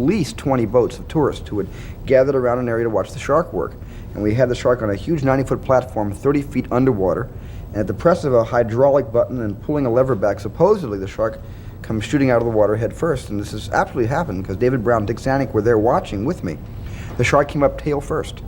least 20 boats of tourists who had gathered around an area to watch the shark work. And we had the shark on a huge 90-foot platform 30 feet underwater, and at the press of a hydraulic button and pulling a lever back, supposedly the shark comes shooting out of the water head first. And this has absolutely happened because David Brown and Dick Zanuck were there watching with me. The shark came up tail first.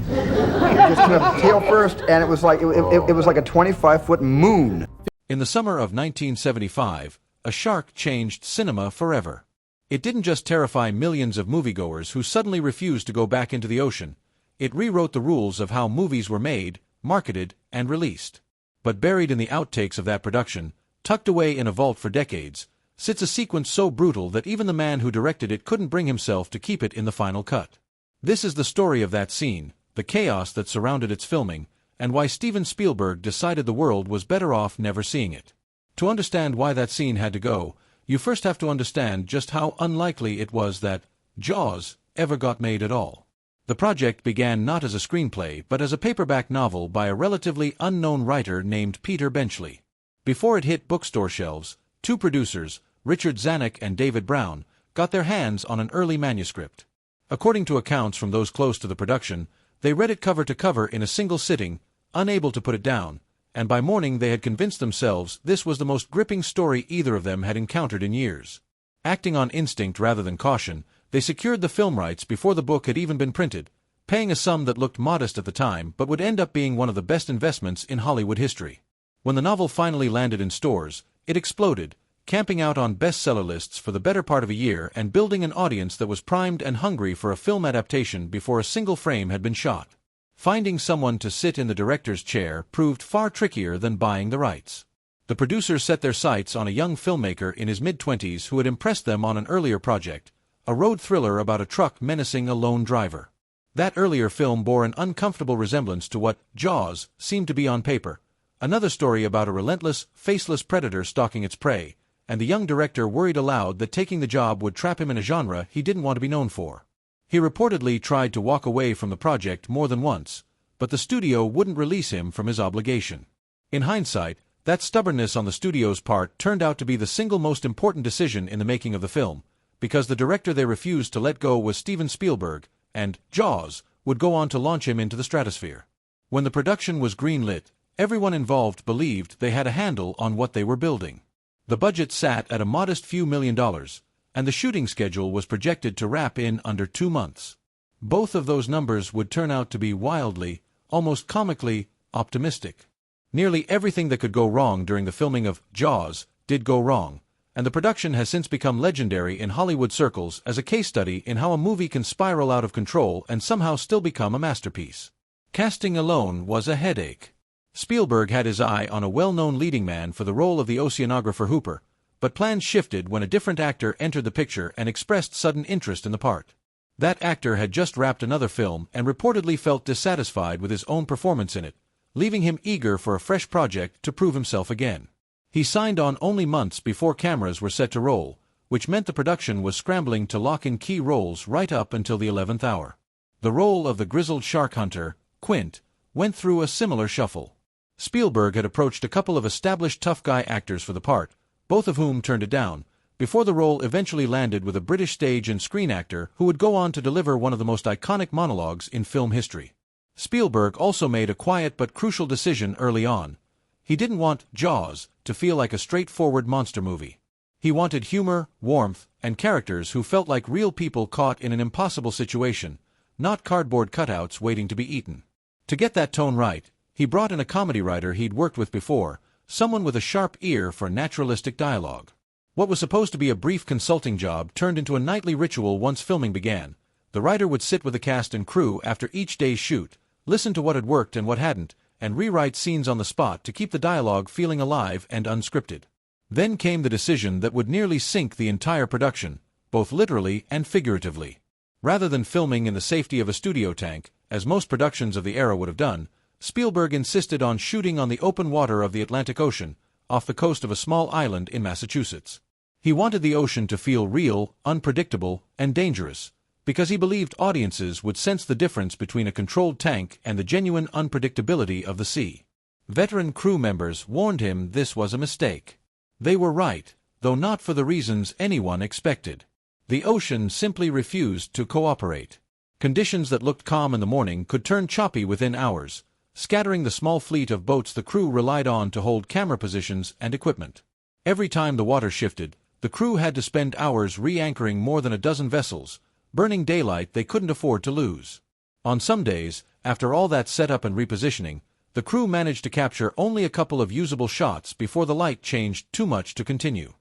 It just came up tail first, and it was like it was like a 25-foot moon. In the summer of 1975, a shark changed cinema forever. It didn't just terrify millions of moviegoers who suddenly refused to go back into the ocean. It rewrote the rules of how movies were made, marketed, and released. But buried in the outtakes of that production, tucked away in a vault for decades, sits a sequence so brutal that even the man who directed it couldn't bring himself to keep it in the final cut. This is the story of that scene, the chaos that surrounded its filming, and why Steven Spielberg decided the world was better off never seeing it. To understand why that scene had to go, you first have to understand just how unlikely it was that Jaws ever got made at all. The project began not as a screenplay but as a paperback novel by a relatively unknown writer named Peter Benchley. Before it hit bookstore shelves, two producers, Richard Zanuck and David Brown, got their hands on an early manuscript. According to accounts from those close to the production, they read it cover to cover in a single sitting, unable to put it down, and by morning they had convinced themselves this was the most gripping story either of them had encountered in years. Acting on instinct rather than caution, they secured the film rights before the book had even been printed, paying a sum that looked modest at the time but would end up being one of the best investments in Hollywood history. When the novel finally landed in stores, it exploded, camping out on bestseller lists for the better part of a year and building an audience that was primed and hungry for a film adaptation before a single frame had been shot. Finding someone to sit in the director's chair proved far trickier than buying the rights. The producers set their sights on a young filmmaker in his mid-20s who had impressed them on an earlier project, a road thriller about a truck menacing a lone driver. That earlier film bore an uncomfortable resemblance to what Jaws seemed to be on paper, another story about a relentless, faceless predator stalking its prey, and the young director worried aloud that taking the job would trap him in a genre he didn't want to be known for. He reportedly tried to walk away from the project more than once, but the studio wouldn't release him from his obligation. In hindsight, that stubbornness on the studio's part turned out to be the single most important decision in the making of the film, because the director they refused to let go was Steven Spielberg, and Jaws would go on to launch him into the stratosphere. When the production was greenlit, everyone involved believed they had a handle on what they were building. The budget sat at a modest few $1 million, and the shooting schedule was projected to wrap in under 2 months. Both of those numbers would turn out to be wildly, almost comically, optimistic. Nearly everything that could go wrong during the filming of Jaws did go wrong, and the production has since become legendary in Hollywood circles as a case study in how a movie can spiral out of control and somehow still become a masterpiece. Casting alone was a headache. Spielberg had his eye on a well-known leading man for the role of the oceanographer Hooper, but plans shifted when a different actor entered the picture and expressed sudden interest in the part. That actor had just wrapped another film and reportedly felt dissatisfied with his own performance in it, leaving him eager for a fresh project to prove himself again. He signed on only months before cameras were set to roll, which meant the production was scrambling to lock in key roles right up until the 11th hour. The role of the grizzled shark hunter, Quint, went through a similar shuffle. Spielberg had approached a couple of established tough guy actors for the part, both of whom turned it down, before the role eventually landed with a British stage and screen actor who would go on to deliver one of the most iconic monologues in film history. Spielberg also made a quiet but crucial decision early on. He didn't want Jaws to feel like a straightforward monster movie. He wanted humor, warmth, and characters who felt like real people caught in an impossible situation, not cardboard cutouts waiting to be eaten. To get that tone right, he brought in a comedy writer he'd worked with before, someone with a sharp ear for naturalistic dialogue. What was supposed to be a brief consulting job turned into a nightly ritual once filming began. The writer would sit with the cast and crew after each day's shoot, listen to what had worked and what hadn't, and rewrite scenes on the spot to keep the dialogue feeling alive and unscripted. Then came the decision that would nearly sink the entire production, both literally and figuratively. Rather than filming in the safety of a studio tank, as most productions of the era would have done, Spielberg insisted on shooting on the open water of the Atlantic Ocean, off the coast of a small island in Massachusetts. He wanted the ocean to feel real, unpredictable, and dangerous, because he believed audiences would sense the difference between a controlled tank and the genuine unpredictability of the sea. Veteran crew members warned him this was a mistake. They were right, though not for the reasons anyone expected. The ocean simply refused to cooperate. Conditions that looked calm in the morning could turn choppy within hours, scattering the small fleet of boats the crew relied on to hold camera positions and equipment. Every time the water shifted, the crew had to spend hours re-anchoring more than a dozen vessels, burning daylight they couldn't afford to lose. On some days, after all that setup and repositioning, the crew managed to capture only a couple of usable shots before the light changed too much to continue.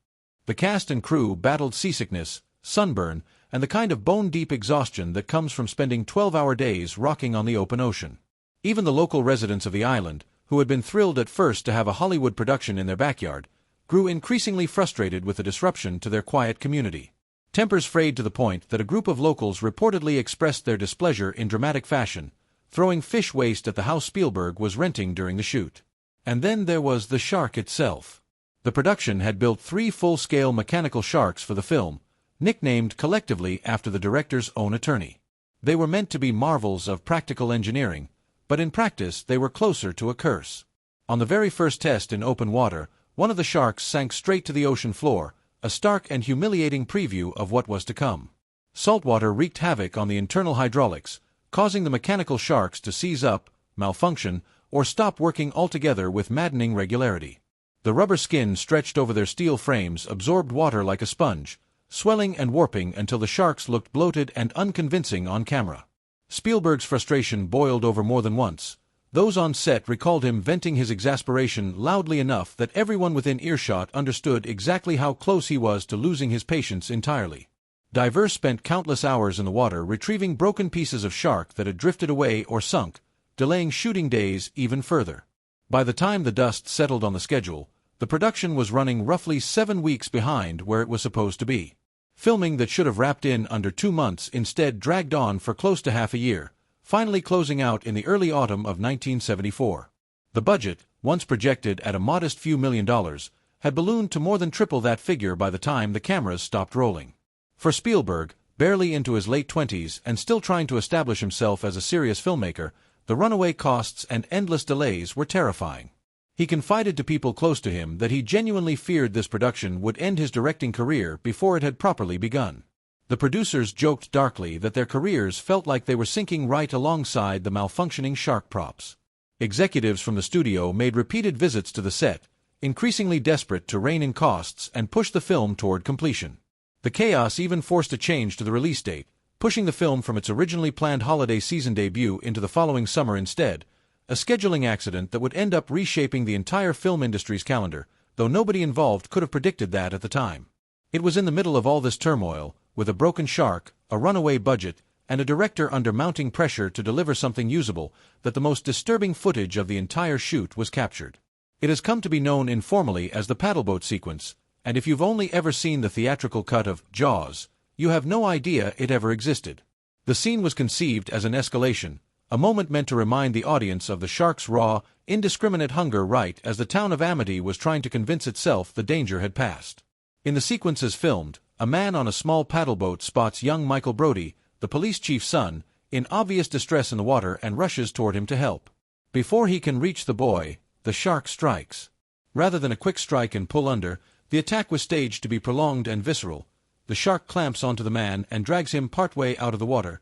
The cast and crew battled seasickness, sunburn, and the kind of bone-deep exhaustion that comes from spending 12-hour days rocking on the open ocean. Even the local residents of the island, who had been thrilled at first to have a Hollywood production in their backyard, grew increasingly frustrated with the disruption to their quiet community. Tempers frayed to the point that a group of locals reportedly expressed their displeasure in dramatic fashion, throwing fish waste at the house Spielberg was renting during the shoot. And then there was the shark itself. The production had built 3 full-scale mechanical sharks for the film, nicknamed collectively after the director's own attorney. They were meant to be marvels of practical engineering, but in practice they were closer to a curse. On the very first test in open water, one of the sharks sank straight to the ocean floor, a stark and humiliating preview of what was to come. Saltwater wreaked havoc on the internal hydraulics, causing the mechanical sharks to seize up, malfunction, or stop working altogether with maddening regularity. The rubber skin stretched over their steel frames absorbed water like a sponge, swelling and warping until the sharks looked bloated and unconvincing on camera. Spielberg's frustration boiled over more than once. Those on set recalled him venting his exasperation loudly enough that everyone within earshot understood exactly how close he was to losing his patience entirely. Divers spent countless hours in the water retrieving broken pieces of shark that had drifted away or sunk, delaying shooting days even further. By the time the dust settled on the schedule, the production was running roughly 7 weeks behind where it was supposed to be. Filming that should have wrapped in under 2 months instead dragged on for close to half a year, finally closing out in the early autumn of 1974. The budget, once projected at a modest few $1 million, had ballooned to more than triple that figure by the time the cameras stopped rolling. For Spielberg, barely into his late 20s and still trying to establish himself as a serious filmmaker, the runaway costs and endless delays were terrifying. He confided to people close to him that he genuinely feared this production would end his directing career before it had properly begun. The producers joked darkly that their careers felt like they were sinking right alongside the malfunctioning shark props. Executives from the studio made repeated visits to the set, increasingly desperate to rein in costs and push the film toward completion. The chaos even forced a change to the release date, pushing the film from its originally planned holiday season debut into the following summer instead, a scheduling accident that would end up reshaping the entire film industry's calendar, though nobody involved could have predicted that at the time. It was in the middle of all this turmoil, with a broken shark, a runaway budget, and a director under mounting pressure to deliver something usable, that the most disturbing footage of the entire shoot was captured. It has come to be known informally as the paddleboat sequence, and if you've only ever seen the theatrical cut of Jaws, you have no idea it ever existed. The scene was conceived as an escalation, a moment meant to remind the audience of the shark's raw, indiscriminate hunger right as the town of Amity was trying to convince itself the danger had passed. In the sequences filmed, a man on a small paddleboat spots young Michael Brody, the police chief's son, in obvious distress in the water and rushes toward him to help. Before he can reach the boy, the shark strikes. Rather than a quick strike and pull under, the attack was staged to be prolonged and visceral. The shark clamps onto the man and drags him partway out of the water,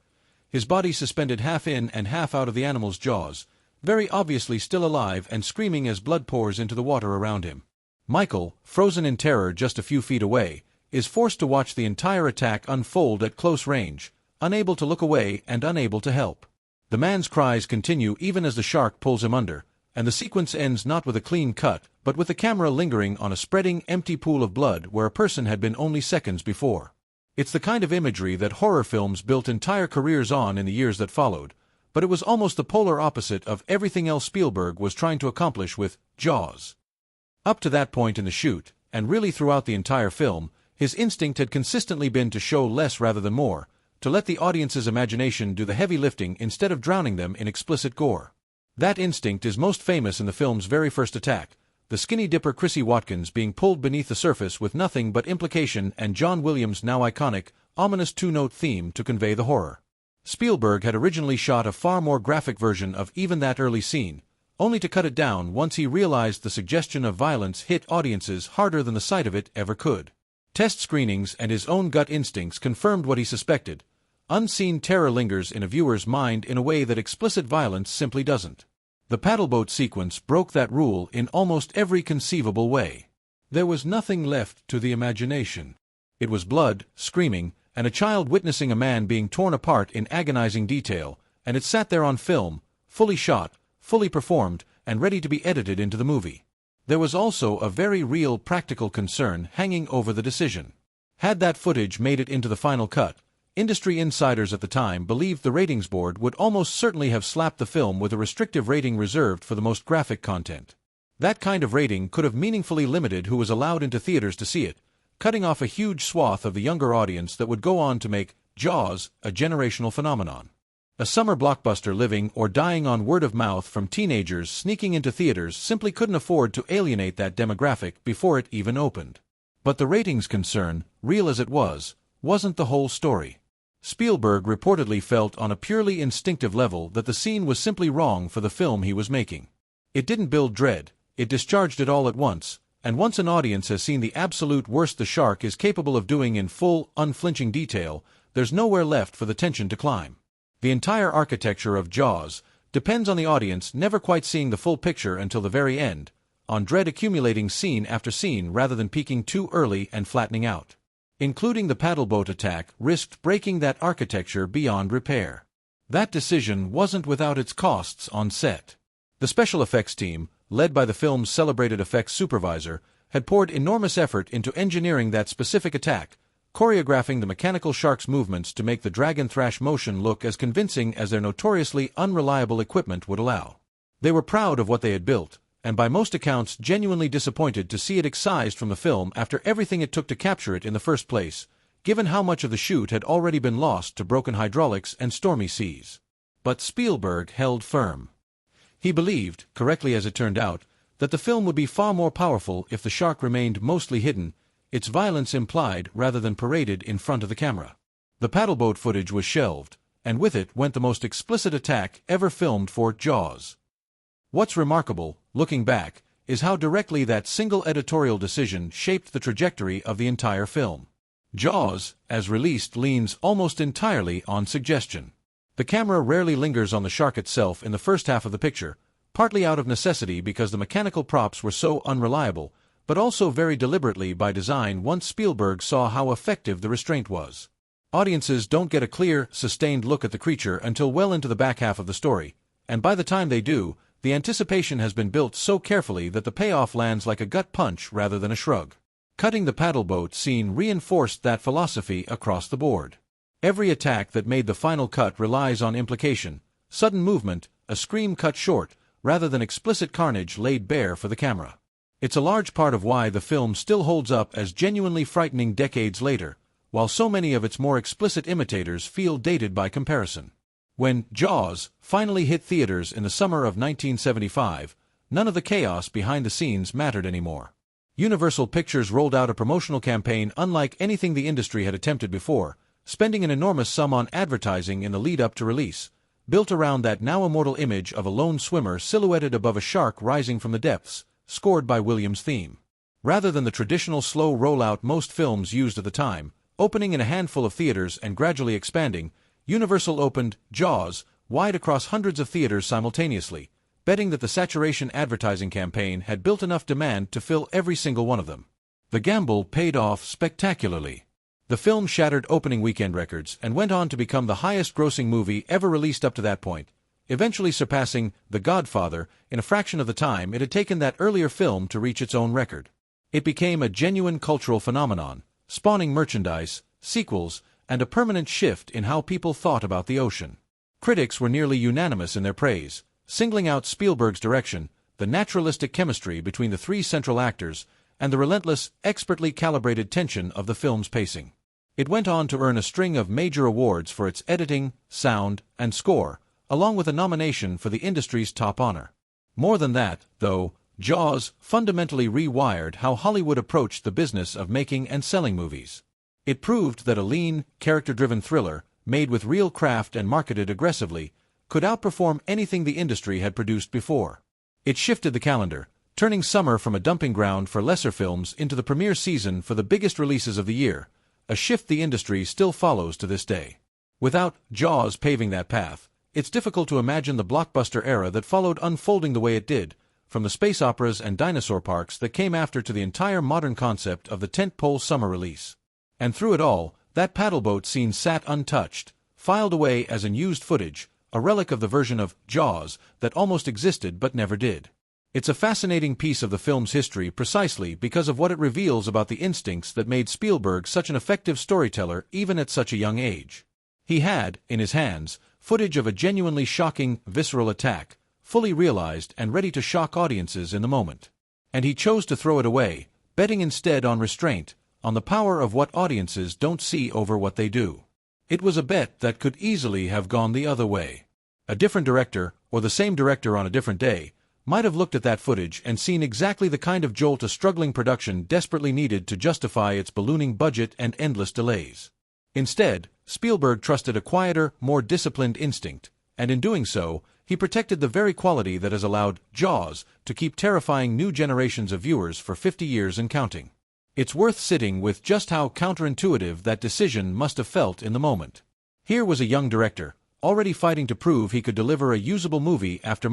his body suspended half in and half out of the animal's jaws, very obviously still alive and screaming as blood pours into the water around him. Michael, frozen in terror just a few feet away, is forced to watch the entire attack unfold at close range, unable to look away and unable to help. The man's cries continue even as the shark pulls him under, and the sequence ends not with a clean cut, but with the camera lingering on a spreading, empty pool of blood where a person had been only seconds before. It's the kind of imagery that horror films built entire careers on in the years that followed, but it was almost the polar opposite of everything else Spielberg was trying to accomplish with Jaws. Up to that point in the shoot, and really throughout the entire film, his instinct had consistently been to show less rather than more, to let the audience's imagination do the heavy lifting instead of drowning them in explicit gore. That instinct is most famous in the film's very first attack, the skinny dipper Chrissy Watkins being pulled beneath the surface with nothing but implication and John Williams' now iconic, ominous two-note theme to convey the horror. Spielberg had originally shot a far more graphic version of even that early scene, only to cut it down once he realized the suggestion of violence hit audiences harder than the sight of it ever could. Test screenings and his own gut instincts confirmed what he suspected. Unseen terror lingers in a viewer's mind in a way that explicit violence simply doesn't. The paddleboat sequence broke that rule in almost every conceivable way. There was nothing left to the imagination. It was blood, screaming, and a child witnessing a man being torn apart in agonizing detail, and it sat there on film, fully shot, fully performed, and ready to be edited into the movie. There was also a very real practical concern hanging over the decision. Had that footage made it into the final cut, industry insiders at the time believed the ratings board would almost certainly have slapped the film with a restrictive rating reserved for the most graphic content. That kind of rating could have meaningfully limited who was allowed into theaters to see it, cutting off a huge swath of the younger audience that would go on to make Jaws a generational phenomenon. A summer blockbuster living or dying on word of mouth from teenagers sneaking into theaters simply couldn't afford to alienate that demographic before it even opened. But the ratings concern, real as it was, wasn't the whole story. Spielberg reportedly felt on a purely instinctive level that the scene was simply wrong for the film he was making. It didn't build dread, it discharged it all at once, and once an audience has seen the absolute worst the shark is capable of doing in full, unflinching detail, there's nowhere left for the tension to climb. The entire architecture of Jaws depends on the audience never quite seeing the full picture until the very end, on dread accumulating scene after scene rather than peaking too early and flattening out. Including the paddleboat attack risked breaking that architecture beyond repair. That decision wasn't without its costs on set. The special effects team, led by the film's celebrated effects supervisor, had poured enormous effort into engineering that specific attack, choreographing the mechanical shark's movements to make the dragon thrash motion look as convincing as their notoriously unreliable equipment would allow. They were proud of what they had built, and by most accounts genuinely disappointed to see it excised from the film after everything it took to capture it in the first place, given how much of the shoot had already been lost to broken hydraulics and stormy seas. But Spielberg held firm. He believed, correctly as it turned out, that the film would be far more powerful if the shark remained mostly hidden, its violence implied rather than paraded in front of the camera. The paddleboat footage was shelved, and with it went the most explicit attack ever filmed for Jaws. What's remarkable, looking back, is how directly that single editorial decision shaped the trajectory of the entire film. Jaws, as released, leans almost entirely on suggestion. The camera rarely lingers on the shark itself in the first half of the picture, partly out of necessity because the mechanical props were so unreliable, but also very deliberately by design once Spielberg saw how effective the restraint was. Audiences don't get a clear, sustained look at the creature until well into the back half of the story, and by the time they do, the anticipation has been built so carefully that the payoff lands like a gut punch rather than a shrug. Cutting the paddleboat scene reinforced that philosophy across the board. Every attack that made the final cut relies on implication, sudden movement, a scream cut short, rather than explicit carnage laid bare for the camera. It's a large part of why the film still holds up as genuinely frightening decades later, while so many of its more explicit imitators feel dated by comparison. When Jaws finally hit theaters in the summer of 1975, none of the chaos behind the scenes mattered anymore. Universal Pictures rolled out a promotional campaign unlike anything the industry had attempted before, spending an enormous sum on advertising in the lead-up to release, built around that now immortal image of a lone swimmer silhouetted above a shark rising from the depths, scored by Williams' theme. Rather than the traditional slow rollout most films used at the time, opening in a handful of theaters and gradually expanding, Universal opened Jaws wide across hundreds of theaters simultaneously, betting that the saturation advertising campaign had built enough demand to fill every single one of them. The gamble paid off spectacularly. The film shattered opening weekend records and went on to become the highest-grossing movie ever released up to that point, eventually surpassing The Godfather in a fraction of the time it had taken that earlier film to reach its own record. It became a genuine cultural phenomenon, spawning merchandise, sequels, and a permanent shift in how people thought about the ocean. Critics were nearly unanimous in their praise, singling out Spielberg's direction, the naturalistic chemistry between the three central actors, and the relentless, expertly calibrated tension of the film's pacing. It went on to earn a string of major awards for its editing, sound, and score, along with a nomination for the industry's top honor. More than that, though, Jaws fundamentally rewired how Hollywood approached the business of making and selling movies. It proved that a lean, character-driven thriller, made with real craft and marketed aggressively, could outperform anything the industry had produced before. It shifted the calendar, turning summer from a dumping ground for lesser films into the premiere season for the biggest releases of the year, a shift the industry still follows to this day. Without Jaws paving that path, it's difficult to imagine the blockbuster era that followed unfolding the way it did, from the space operas and dinosaur parks that came after to the entire modern concept of the tentpole summer release. And through it all, that paddleboat scene sat untouched, filed away as unused footage, a relic of the version of Jaws that almost existed but never did. It's a fascinating piece of the film's history precisely because of what it reveals about the instincts that made Spielberg such an effective storyteller even at such a young age. He had, in his hands, footage of a genuinely shocking, visceral attack, fully realized and ready to shock audiences in the moment. And he chose to throw it away, betting instead on restraint, on the power of what audiences don't see over what they do. It was a bet that could easily have gone the other way. A different director, or the same director on a different day, might have looked at that footage and seen exactly the kind of jolt a struggling production desperately needed to justify its ballooning budget and endless delays. Instead, Spielberg trusted a quieter, more disciplined instinct, and in doing so, he protected the very quality that has allowed Jaws to keep terrifying new generations of viewers for 50 years and counting. It's worth sitting with just how counterintuitive that decision must have felt in the moment. Here was a young director, already fighting to prove he could deliver a usable movie after